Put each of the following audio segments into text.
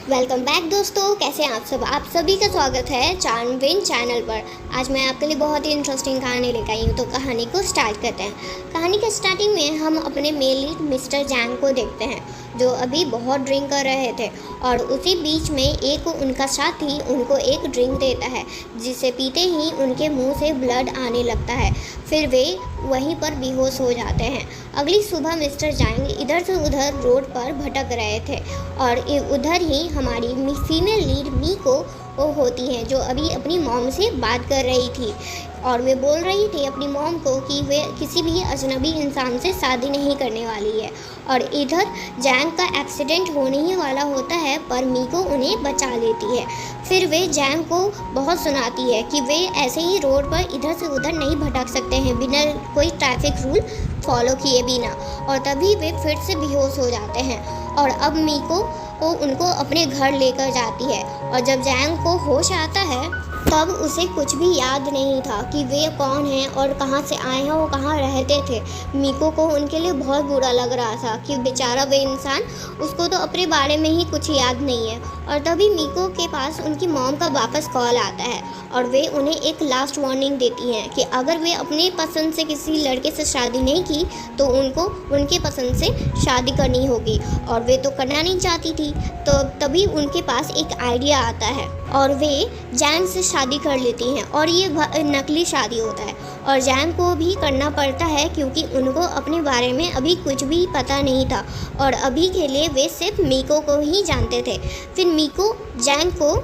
Welcome back दोस्तों, कैसे हैं आप सब। आप सभी का स्वागत है चार्मविन चैनल पर। आज मैं आपके लिए बहुत ही इंटरेस्टिंग कहानी लेकर आई हूँ। तो कहानी को स्टार्ट करते हैं। कहानी के स्टार्टिंग में हम अपने मेल लीड मिस्टर जैंग को देखते हैं, जो अभी बहुत ड्रिंक कर रहे थे। और उसी बीच में एक उनका साथी उनको एक ड्रिंक देता है, जिसे पीते ही उनके मुंह से ब्लड आने लगता है। फिर वे वहीं पर बेहोश हो जाते हैं। अगली सुबह मिस्टर जैंग इधर से उधर रोड पर भटक रहे थे और उधर ही हमारी फीमेल लीड मीको वो होती हैं, जो अभी अपनी मॉम से बात कर रही थी। और वे बोल रही थी अपनी मॉम को कि वे किसी भी अजनबी इंसान से शादी नहीं करने वाली है। और इधर जैंग का एक्सीडेंट होने ही वाला होता है, पर मीको उन्हें बचा लेती है। फिर वे जैंग को बहुत सुनाती है कि वे ऐसे ही रोड पर इधर से उधर नहीं भटक सकते हैं बिना कोई ट्रैफिक रूल फॉलो किए बिना। और तभी वे फिर से बेहोश हो जाते हैं। और अब मीको वो उनको अपने घर लेकर जाती है। और जब जैंग को होश आता है तब उसे कुछ भी याद नहीं था कि वे कौन हैं और कहाँ से आए हैं और कहाँ रहते थे। मीको को उनके लिए बहुत बुरा लग रहा था कि बेचारा वे इंसान, उसको तो अपने बारे में ही कुछ याद नहीं है। और तभी मीको के पास उनकी मॉम का वापस कॉल आता है और वे उन्हें एक लास्ट वार्निंग देती हैं कि अगर वे अपने पसंद से किसी लड़के से शादी नहीं की तो उनको उनके पसंद से शादी करनी होगी। और वे तो करना नहीं चाहती थी। तो तभी उनके पास एक आइडिया आता है और वे जैंग से शादी कर लेती हैं। और ये नकली शादी होता है और जैंग को भी करना पड़ता है क्योंकि उनको अपने बारे में अभी कुछ भी पता नहीं था। और अभी के लिए वे सिर्फ मीको को ही जानते थे। फिर मीको जैंग को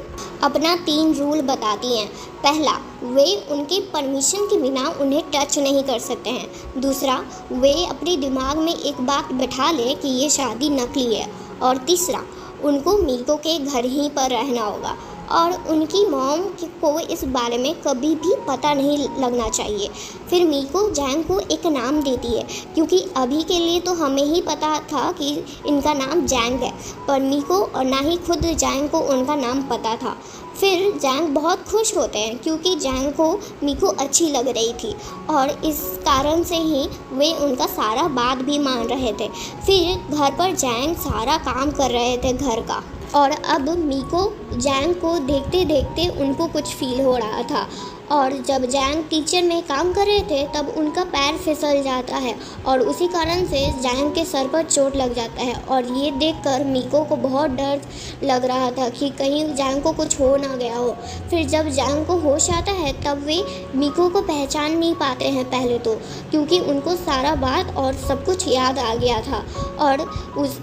अपना 3 रूल बताती हैं। पहला, वे उनके परमिशन के बिना उन्हें टच नहीं कर सकते हैं। दूसरा, वे अपने दिमाग में एक बात बैठा लें कि ये शादी नकली है। और तीसरा, उनको मीको के घर ही पर रहना होगा और उनकी मॉम को इस बारे में कभी भी पता नहीं लगना चाहिए। फिर मीको जैंग को एक नाम देती है, क्योंकि अभी के लिए तो हमें ही पता था कि इनका नाम जैंग है, पर मीको और ना ही खुद जैंग को उनका नाम पता था। फिर जैंग बहुत खुश होते हैं क्योंकि जैंग को मीको अच्छी लग रही थी और इस कारण से ही वे उनका सारा बात भी मान रहे थे। फिर घर पर जैंग सारा काम कर रहे थे घर का। और अब मीको जैंग को देखते देखते उनको कुछ फील हो रहा था। और जब जैंग किचन में काम कर रहे थे तब उनका पैर फिसल जाता है और उसी कारण से जैंग के सर पर चोट लग जाता है। और ये देखकर मीको को बहुत डर लग रहा था कि कहीं जैंग को कुछ हो ना गया हो। फिर जब जैंग को होश आता है तब वे मीको को पहचान नहीं पाते हैं पहले तो, क्योंकि उनको सारा बात और सब कुछ याद आ गया था। और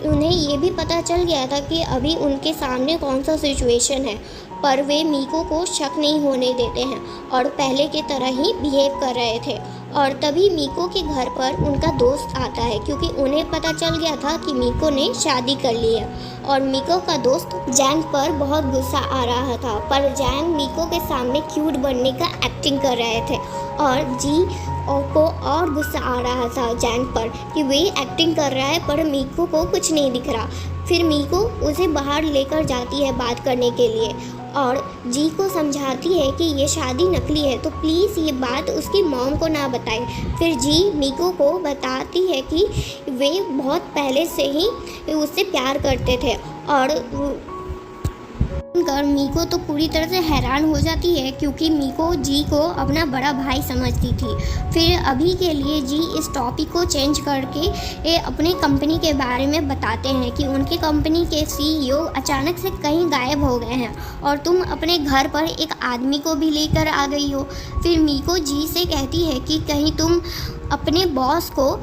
उन्हें ये भी पता चल गया था कि अभी उनके सामने कौन सा सिचुएशन है। पर वे मीको को शक नहीं होने देते हैं और पहले की तरह ही बिहेव कर रहे थे। और तभी मीको के घर पर उनका दोस्त आता है, क्योंकि उन्हें पता चल गया था कि मीको ने शादी कर ली है। और मीको का दोस्त जैंग पर बहुत गुस्सा आ रहा था, पर जैंग मीको के सामने क्यूट बनने का एक्टिंग कर रहे थे। और जी को और गुस्सा आ रहा था जैंग पर कि वे एक्टिंग कर रहा है पर मीको को कुछ नहीं दिख रहा। फिर मीको उसे बाहर लेकर जाती है बात करने के लिए और जी को समझाती है कि ये शादी नकली है, तो प्लीज़ ये बात उसकी मॉम को ना बताए। फिर जी मीको को बताती है कि वे बहुत पहले से ही उससे प्यार करते थे। और मीको तो पूरी तरह से हैरान हो जाती है क्योंकि मीको जी को अपना बड़ा भाई समझती थी। फिर अभी के लिए जी इस टॉपिक को चेंज करके ये अपनी कंपनी के बारे में बताते हैं कि उनकी कंपनी के CEO अचानक से कहीं गायब हो गए हैं और तुम अपने घर पर एक आदमी को भी लेकर आ गई हो। फिर मीको जी से कहती है कि कहीं तुम अपने बॉस को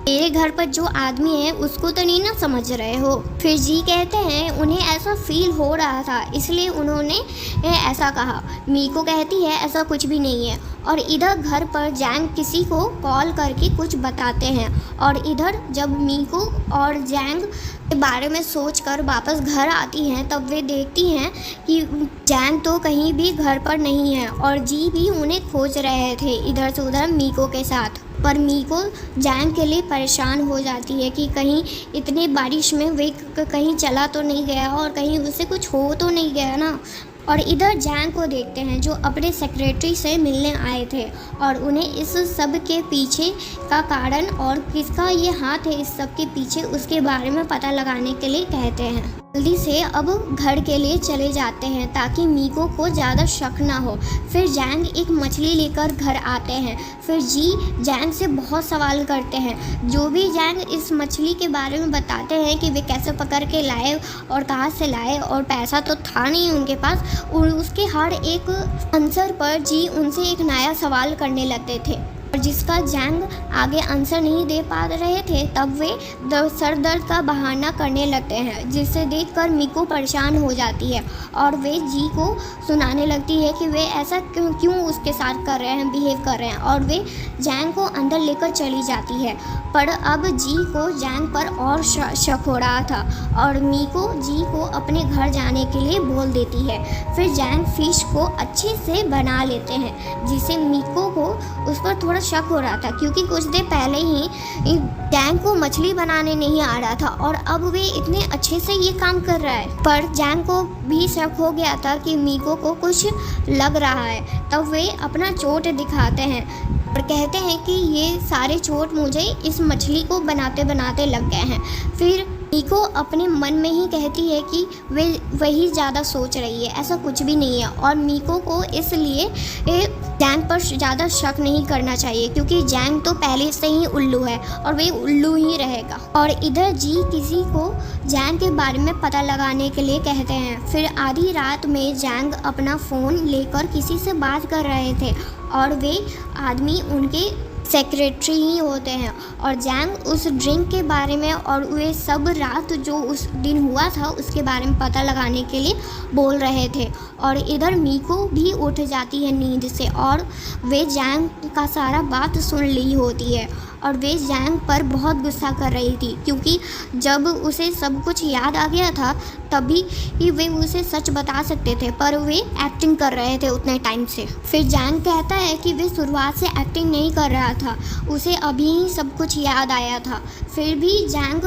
मेरे घर पर जो आदमी है उसको तो नहीं ना समझ रहे हो। फिर जी कहते हैं उन्हें ऐसा फील हो रहा था इसलिए उन्होंने ऐसा कहा। मीको कहती है ऐसा कुछ भी नहीं है। और इधर घर पर जैंग किसी को कॉल करके कुछ बताते हैं। और इधर जब मीको और जैंग के बारे में सोचकर वापस घर आती हैं तब वे देखती हैं कि जैंग तो कहीं भी घर पर नहीं है और जी भी उन्हें खोज रहे थे इधर से उधर मीको के साथ। पर मीको जैंग के लिए परेशान हो जाती है कि कहीं इतनी बारिश में वे कहीं चला तो नहीं गया और कहीं उससे कुछ हो तो नहीं गया ना। और इधर जैंग को देखते हैं जो अपने सेक्रेटरी से मिलने आए थे और उन्हें इस सब के पीछे का कारण और किसका ये हाथ है इस सब के पीछे उसके बारे में पता लगाने के लिए कहते हैं। जल्दी से अब घर के लिए चले जाते हैं ताकि मीको को ज़्यादा शक ना हो। फिर जैंग एक मछली लेकर घर आते हैं। फिर जी जैंग से बहुत सवाल करते हैं। जो भी जैंग इस मछली के बारे में बताते हैं कि वे कैसे पकड़ के लाए और कहाँ से लाए, और पैसा तो था नहीं उनके पास, और उसके हर एक आंसर पर जी उनसे एक नया सवाल करने लगते थे, और जिसका जैंग आगे आंसर नहीं दे पा रहे थे। तब वे सर दर्द का बहाना करने लगते हैं, जिसे देखकर मीको परेशान हो जाती है और वे जी को सुनाने लगती है कि वे ऐसा क्यों उसके साथ कर रहे हैं, बिहेव कर रहे हैं, और वे जैंग को अंदर लेकर चली जाती है। पर अब जी को जैंग पर और शक हो रहा था और मीको जी को अपने घर जाने के लिए बोल देती है। फिर जैंग फिश को अच्छे से बना लेते हैं, जिसे मीको को उस पर थोड़ा शक हो रहा था, क्योंकि कुछ देर पहले ही जैंग को मछली बनाने नहीं आ रहा था और अब वे इतने अच्छे से ये काम कर रहा है। पर जैंग को भी शक हो गया था कि मीको को कुछ लग रहा है। तब वे अपना चोट दिखाते हैं और कहते हैं कि ये सारे चोट मुझे इस मछली को बनाते बनाते लग गए हैं। फिर मीको अपने मन में ही कहती है कि वे वही ज़्यादा सोच रही है, ऐसा कुछ भी नहीं है, और मीको को इसलिए जैंग पर ज़्यादा शक नहीं करना चाहिए, क्योंकि जैंग तो पहले से ही उल्लू है और वे उल्लू ही रहेगा। और इधर जी किसी को जैंग के बारे में पता लगाने के लिए कहते हैं। फिर आधी रात में जैंग अपना फ़ोन लेकर किसी से बात कर रहे थे और वे आदमी उनके सेक्रेटरी ही होते हैं, और जैंग उस ड्रिंक के बारे में और वे सब रात जो उस दिन हुआ था उसके बारे में पता लगाने के लिए बोल रहे थे। और इधर मीको भी उठ जाती है नींद से और वे जैंग का सारा बात सुन ली होती है, और वे जैंग पर बहुत गुस्सा कर रही थी, क्योंकि जब उसे सब कुछ याद आ गया था तभी ही वे उसे सच बता सकते थे, पर वे एक्टिंग कर रहे थे उतने टाइम से। फिर जैंग कहता है कि वे शुरुआत से एक्टिंग नहीं कर रहा था, उसे अभी ही सब कुछ याद आया था। फिर भी जैंग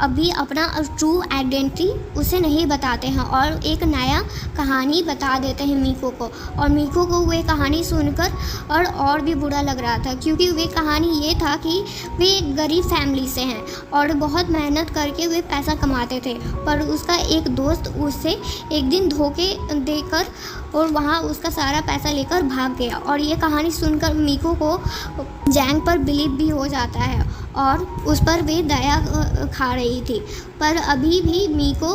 अभी अपना ट्रू आइडेंटिटी उसे नहीं बताते हैं और एक नया कहानी बता देते हैं मीको को, और मीको को वे कहानी सुनकर और भी बुरा लग रहा था, क्योंकि वे कहानी ये था कि वे एक गरीब फैमिली से हैं और बहुत मेहनत करके वे पैसा कमाते थे, पर उसका एक दोस्त उसे एक दिन धोखे देकर और वहाँ उसका सारा पैसा लेकर भाग गया। और ये कहानी सुनकर मीको को जैंग पर बिलीव भी हो जाता है और उस पर वे दया खा रही थी, पर अभी भी मीको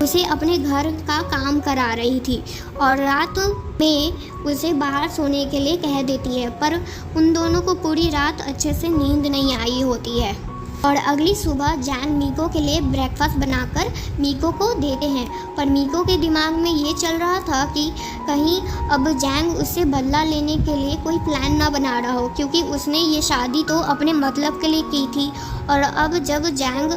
उसे अपने घर का काम करा रही थी और रात में उसे बाहर सोने के लिए कह देती है, पर उन दोनों को पूरी रात अच्छे से नींद नहीं आई होती है। और अगली सुबह जैंग मीको के लिए ब्रेकफास्ट बनाकर मीको को देते हैं, पर मीको के दिमाग में ये चल रहा था कि कहीं अब जैंग उससे बदला लेने के लिए कोई प्लान ना बना रहा हो, क्योंकि उसने ये शादी तो अपने मतलब के लिए की थी। और अब जब जैंग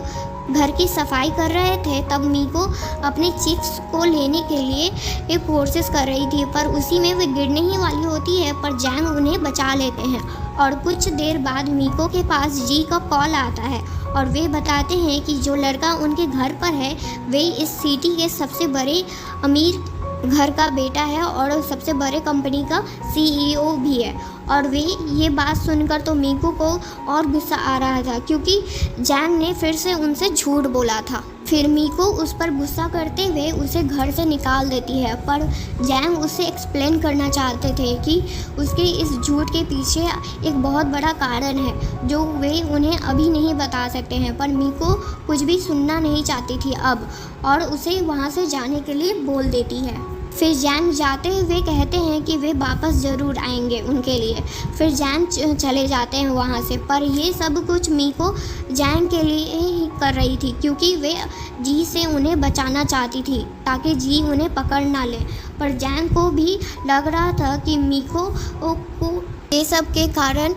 घर की सफाई कर रहे थे तब मीको अपने चिप्स को लेने के लिए एक कोशिश कर रही थी, पर उसी में वे गिरने ही वाली होती है, पर जैंग उन्हें बचा लेते हैं। और कुछ देर बाद मीको के पास जी का कॉल आता है और वे बताते हैं कि जो लड़का उनके घर पर है वे इस सिटी के सबसे बड़े अमीर घर का बेटा है और सबसे बड़े कंपनी का CEO भी है। और वे ये बात सुनकर तो मीको को और गुस्सा आ रहा था, क्योंकि जैंग ने फिर से उनसे झूठ बोला था। फिर मीको उस पर गुस्सा करते हुए उसे घर से निकाल देती है, पर जैंग उसे एक्सप्लेन करना चाहते थे कि उसके इस झूठ के पीछे एक बहुत बड़ा कारण है जो वे उन्हें अभी नहीं बता सकते हैं। पर मीको कुछ भी सुनना नहीं चाहती थी अब, और उसे वहाँ से जाने के लिए बोल देती है। फिर जैंग जाते हुए कहते हैं कि वे वापस ज़रूर आएंगे उनके लिए। फिर जैंग चले जाते हैं वहाँ से, पर ये सब कुछ मीको जैंग के लिए ही कर रही थी, क्योंकि वे जी से उन्हें बचाना चाहती थी ताकि जी उन्हें पकड़ ना ले। पर जैंग को भी लग रहा था कि मीको को ये सब के कारण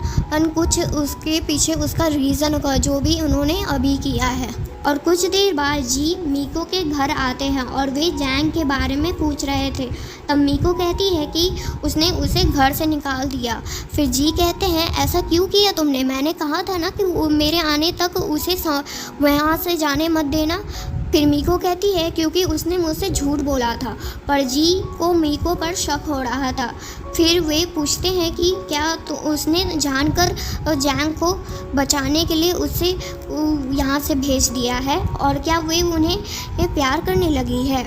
कुछ उसके पीछे उसका रीज़न होगा जो भी उन्होंने अभी किया है। और कुछ देर बाद जी मीको के घर आते हैं और वे जैंग के बारे में पूछ रहे थे। तब मीको कहती है कि उसने उसे घर से निकाल दिया। फिर जी कहते हैं ऐसा क्यों किया तुमने, मैंने कहा था ना कि मेरे आने तक उसे वहाँ से जाने मत देना। फिर मीको कहती है क्योंकि उसने मुझसे झूठ बोला था, पर जी को मीको पर शक हो रहा था। फिर वे पूछते हैं कि क्या तो उसने जानकर जैंग को बचाने के लिए उसे यहाँ से भेज दिया है, और क्या वे उन्हें प्यार करने लगी है।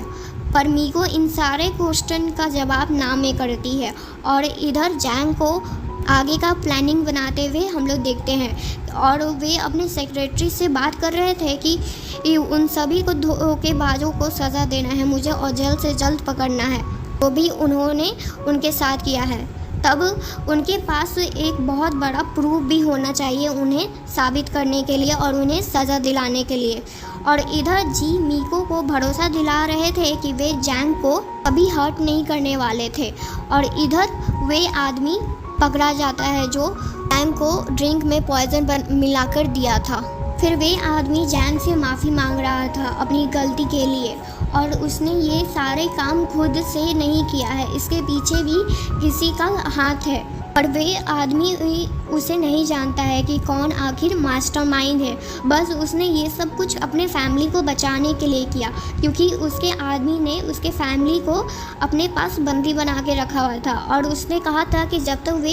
पर मीको इन सारे क्वेश्चन का जवाब ना में करती है, और इधर जैंग को आगे का प्लानिंग बनाते हुए हम लोग देखते हैं। और वे अपने सेक्रेटरी से बात कर रहे थे कि उन सभी को धोखेबाजों को सज़ा देना है मुझे, और जल्द से जल्द पकड़ना है। वो भी उन्होंने उनके साथ किया है। तब उनके पास एक बहुत बड़ा प्रूफ भी होना चाहिए उन्हें साबित करने के लिए और उन्हें सज़ा दिलाने के लिए। और इधर जी मीको को भरोसा दिला रहे थे कि वे जैंग को कभी हर्ट नहीं करने वाले थे। और इधर वे आदमी पकड़ा जाता है जो जैंग को ड्रिंक में पॉइजन मिलाकर दिया था। फिर वे आदमी जैंग से माफ़ी मांग रहा था अपनी गलती के लिए, और उसने ये सारे काम खुद से नहीं किया है, इसके पीछे भी किसी का हाथ है। और वे आदमी उसे नहीं जानता है कि कौन आखिर मास्टरमाइंड है। बस उसने ये सब कुछ अपने फैमिली को बचाने के लिए किया, क्योंकि उसके आदमी ने उसके फैमिली को अपने पास बंदी बना के रखा हुआ था, और उसने कहा था कि जब तक वे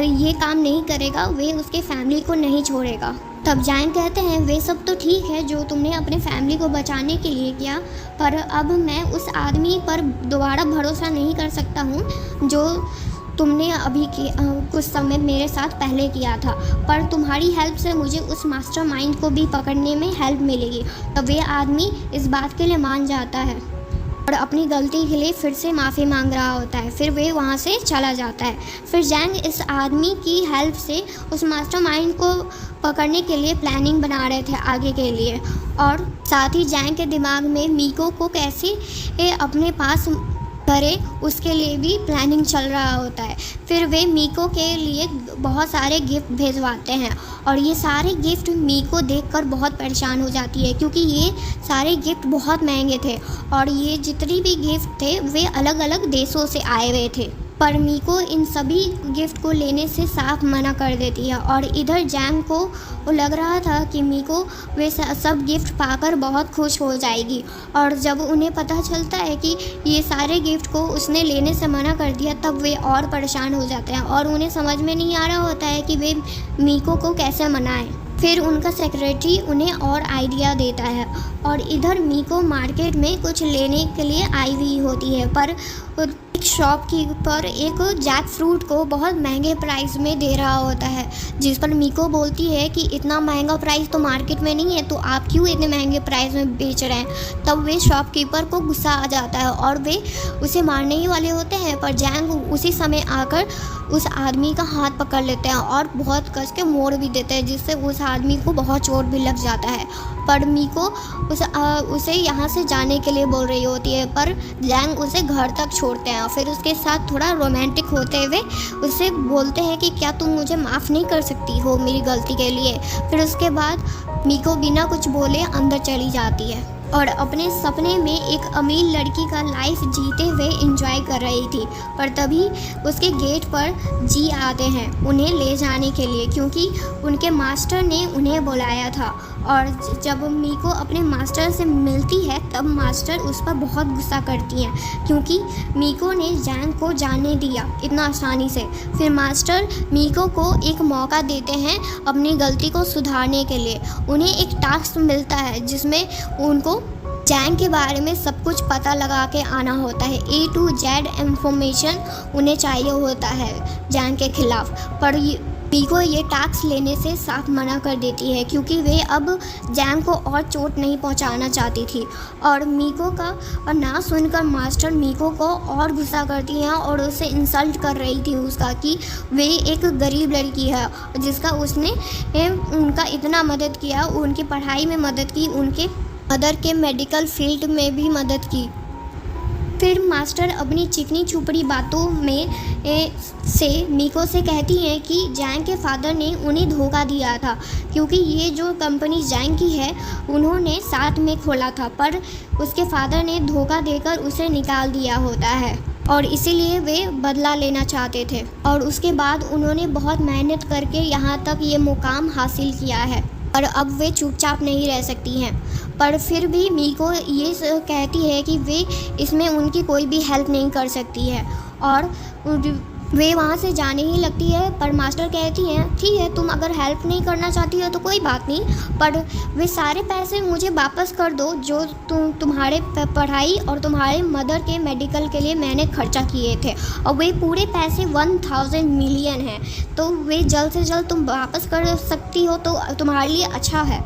ये काम नहीं करेगा वे उसके फैमिली को नहीं छोड़ेगा। तब जैंग कहते हैं वे सब तो ठीक है जो तुमने अपने फैमिली को बचाने के लिए किया, पर अब मैं उस आदमी पर दोबारा भरोसा नहीं कर सकता हूँ जो तुमने अभी कुछ समय मेरे साथ पहले किया था। पर तुम्हारी हेल्प से मुझे उस मास्टरमाइंड को भी पकड़ने में हेल्प मिलेगी। तब वे आदमी इस बात के लिए मान जाता है और अपनी गलती के लिए फिर से माफ़ी मांग रहा होता है। फिर वे वहाँ से चला जाता है। फिर जैंग इस आदमी की हेल्प से उस मास्टरमाइंड को पकड़ने के लिए प्लानिंग बना रहे थे आगे के लिए, और साथ ही जैंग के दिमाग में मीको को कैसे अपने पास करे उसके लिए भी प्लानिंग चल रहा होता है। फिर वे मीको के लिए बहुत सारे गिफ्ट भेजवाते हैं, और ये सारे गिफ्ट मीको देखकर बहुत परेशान हो जाती है, क्योंकि ये सारे गिफ्ट बहुत महंगे थे और ये जितने भी गिफ्ट थे वे अलग अलग देशों से आए हुए थे। पर मीको इन सभी गिफ्ट को लेने से साफ मना कर देती है। और इधर जैंग को लग रहा था कि मीको वे सब गिफ्ट पाकर बहुत खुश हो जाएगी, और जब उन्हें पता चलता है कि ये सारे गिफ्ट को उसने लेने से मना कर दिया तब वे और परेशान हो जाते हैं, और उन्हें समझ में नहीं आ रहा होता है कि वे मीको को कैसे मनाएं। फिर उनका सेक्रेटरी उन्हें और आइडिया देता है, और इधर मीको मार्केट में कुछ लेने के लिए आई हुई होती है, पर एक शॉपकीपर एक जैक फ्रूट को बहुत महंगे प्राइस में दे रहा होता है, जिस पर मीको बोलती है कि इतना महंगा प्राइस तो मार्केट में नहीं है, तो आप क्यों इतने महंगे प्राइस में बेच रहे हैं। तब वे शॉपकीपर को गुस्सा आ जाता है और वे उसे मारने ही वाले होते हैं, पर जैंग उसी समय आकर उस आदमी का हाथ पकड़ लेते हैं और बहुत कस के मोड़ भी देते हैं, जिससे उस आदमी को बहुत चोट भी लग जाता है। पर मीको उसे यहाँ से जाने के लिए बोल रही होती है, पर जैंग उसे घर तक छोड़ते हैं। फिर उसके साथ थोड़ा रोमांटिक होते हुए उसे बोलते हैं कि क्या तुम मुझे माफ़ नहीं कर सकती हो मेरी गलती के लिए। फिर उसके बाद मीको बिना कुछ बोले अंदर चली जाती है और अपने सपने में एक अमीर लड़की का लाइफ जीते हुए एंजॉय कर रही थी। पर तभी उसके गेट पर जी आते हैं उन्हें ले जाने के लिए, क्योंकि उनके मास्टर ने उन्हें बुलाया था। और जब मीको अपने मास्टर से मिलती है तब मास्टर उस पर बहुत गुस्सा करती हैं, क्योंकि मीको ने जैंग को जाने दिया इतना आसानी से। फिर मास्टर मीको को एक मौका देते हैं अपनी गलती को सुधारने के लिए। उन्हें एक टास्क मिलता है जिसमें उनको जैंग के बारे में सब कुछ पता लगा के आना होता है। A to Z इंफॉर्मेशन उन्हें चाहिए होता है जैंग के खिलाफ। पर मीको ये टास्क लेने से साफ मना कर देती है, क्योंकि वे अब जैंग को और चोट नहीं पहुंचाना चाहती थी। और मीको का ना सुनकर मास्टर मीको को और गुस्सा करती हैं और उसे इंसल्ट कर रही थी उसका कि वे एक गरीब लड़की है जिसका उसने उनका इतना मदद किया, उनकी पढ़ाई में मदद की, उनके मदर के मेडिकल फील्ड में भी मदद की। फिर मास्टर अपनी चिकनी चुपड़ी बातों में से मीको से कहती हैं कि जैंग के फादर ने उन्हें धोखा दिया था, क्योंकि ये जो कंपनी जैंग की है उन्होंने साथ में खोला था, पर उसके फादर ने धोखा देकर उसे निकाल दिया होता है और इसीलिए वे बदला लेना चाहते थे। और उसके बाद उन्होंने बहुत मेहनत करके यहाँ तक ये मुकाम हासिल किया है, और अब वे चुपचाप नहीं रह सकती हैं। पर फिर भी मीको ये कहती है कि वे इसमें उनकी कोई भी हेल्प नहीं कर सकती है, और वे वहाँ से जाने ही लगती है, पर मास्टर कहती हैं ठीक है, तुम अगर हेल्प नहीं करना चाहती हो तो कोई बात नहीं, पर वे सारे पैसे मुझे वापस कर दो जो तुम्हारे पढ़ाई और तुम्हारे मदर के मेडिकल के लिए मैंने खर्चा किए थे। और वे पूरे पैसे 1000 मिलियन हैं, तो वे जल्द से जल्द तुम वापस कर सकती हो तो तुम्हारे लिए अच्छा है,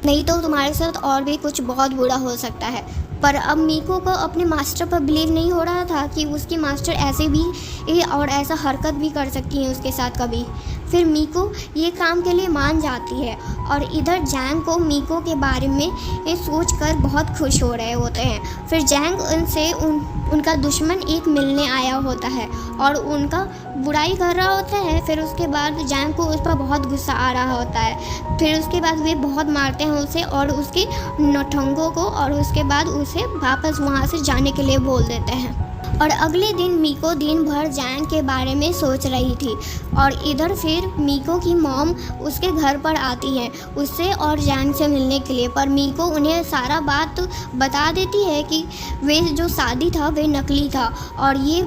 नहीं तो तुम्हारे साथ और भी कुछ बहुत बुरा हो सकता है। पर अब मीको को अपने मास्टर पर बिलीव नहीं हो रहा था कि उसकी मास्टर ऐसे भी और ऐसा हरकत भी कर सकती हैं उसके साथ कभी। फिर मीको ये काम के लिए मान जाती है और इधर जैंग को मीको के बारे में ये सोचकर बहुत खुश हो रहे होते हैं। फिर जैंग उनसे उनका दुश्मन एक मिलने आया होता है और उनका बुराई कर रहा होता है। फिर उसके बाद जैंग को उस पर बहुत गुस्सा आ रहा होता है। फिर उसके बाद वे बहुत मारते हैं उसे और उसके नौटंकों को, और उसके बाद उसे वापस वहाँ से जाने के लिए बोल देते हैं। और अगले दिन मीको दिन भर जैंग के बारे में सोच रही थी और इधर फिर मीको की मॉम उसके घर पर आती है उससे और जैंग से मिलने के लिए। पर मीको उन्हें सारा बात बता देती है कि वे जो शादी था वे नकली था और ये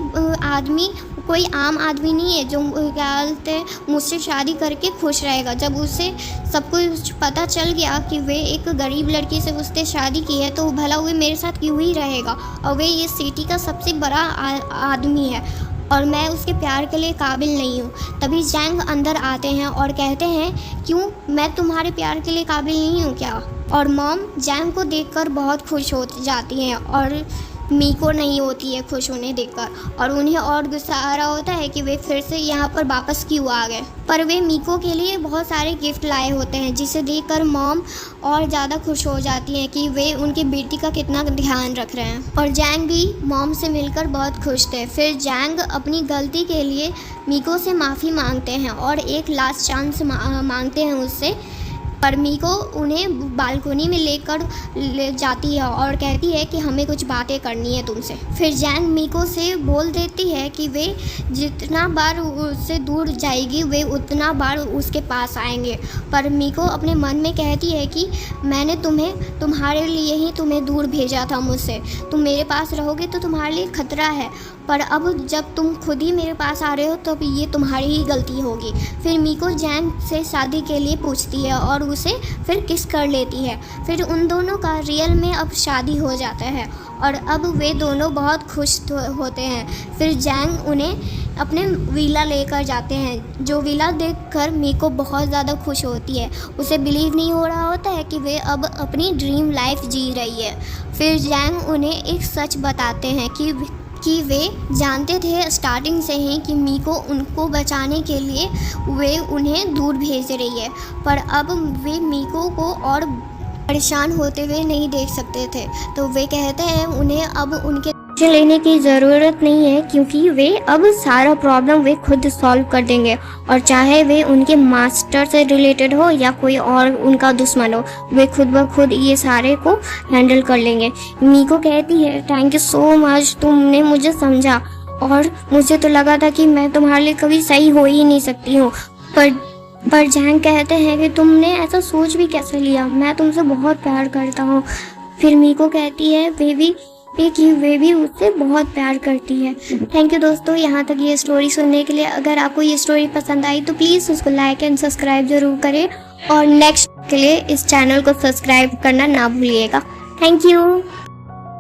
आदमी कोई आम आदमी नहीं है जो क्या बोलते मुझसे शादी करके खुश रहेगा। जब उसे सब कुछ पता चल गया कि वे एक गरीब लड़की से उसने शादी की है तो भला वो मेरे साथ क्यों ही रहेगा, और वे ये सिटी का सबसे बड़ा आदमी है और मैं उसके प्यार के लिए काबिल नहीं हूँ। तभी जैंग अंदर आते हैं और कहते हैं क्यों, मैं तुम्हारे प्यार के लिए काबिल नहीं हूँ क्या? और मॉम जैंग को देखकर बहुत खुश हो जाती हैं और मीको नहीं होती है खुश उन्हें देखकर, और उन्हें और गुस्सा आ रहा होता है कि वे फिर से यहाँ पर वापस क्यों आ गए। पर वे मीको के लिए बहुत सारे गिफ्ट लाए होते हैं जिसे देखकर मॉम और ज़्यादा खुश हो जाती हैं कि वे उनकी बेटी का कितना ध्यान रख रहे हैं। और जैंग भी मॉम से मिलकर बहुत खुश थे। फिर जैंग अपनी गलती के लिए मीको से माफ़ी मांगते हैं और एक लास्ट चांस मांगते हैं उससे। पर मीको उन्हें बालकोनी में ले जाती है और कहती है कि हमें कुछ बातें करनी है तुमसे। फिर जैंग मीको से बोल देती है कि वे जितना बार उससे दूर जाएगी वे उतना बार उसके पास आएंगे। पर मीको अपने मन में कहती है कि मैंने तुम्हारे लिए ही तुम्हें दूर भेजा था मुझसे, तुम मेरे पास रहोगे तो तुम्हारे लिए खतरा है, पर अब जब तुम खुद ही मेरे पास आ रहे हो तो ये तुम्हारी ही गलती होगी। फिर मीको जैंग से शादी के लिए पूछती है और उसे फिर किस कर लेती है। फिर उन दोनों का रियल में अब शादी हो जाता है और अब वे दोनों बहुत खुश होते हैं। फिर जैंग उन्हें अपने विला लेकर जाते हैं, जो विला देखकर मीको बहुत ज़्यादा खुश होती है। उसे बिलीव नहीं हो रहा होता है कि वे अब अपनी ड्रीम लाइफ जी रही है। फिर जैंग उन्हें एक सच बताते हैं कि वे जानते थे स्टार्टिंग से ही कि मीको उनको बचाने के लिए वे उन्हें दूर भेज रही है, पर अब वे मीको को और परेशान होते हुए नहीं देख सकते थे। तो वे कहते हैं उन्हें अब उनके लेने की ज़रूरत नहीं है क्योंकि वे अब सारा प्रॉब्लम वे खुद सॉल्व कर देंगे, और चाहे वे उनके मास्टर से रिलेटेड हो या कोई और उनका दुश्मन हो, वे खुद ब खुद ये सारे को हैंडल कर लेंगे। मीको कहती है थैंक यू सो मच, तुमने मुझे समझा, और मुझे तो लगा था कि मैं तुम्हारे लिए कभी सही हो ही नहीं सकती हूँ। पर जैंग कहते हैं कि तुमने ऐसा सोच भी कैसे लिया, मैं तुमसे बहुत प्यार करता हूँ। फिर मीको कहती है वे भी उससे बहुत प्यार करती है। थैंक यू दोस्तों, यहाँ तक ये स्टोरी सुनने के लिए। अगर आपको ये स्टोरी पसंद आई तो प्लीज़ उसको लाइक एंड सब्सक्राइब ज़रूर करें, और नेक्स्ट के लिए इस चैनल को सब्सक्राइब करना ना भूलिएगा। Thank you.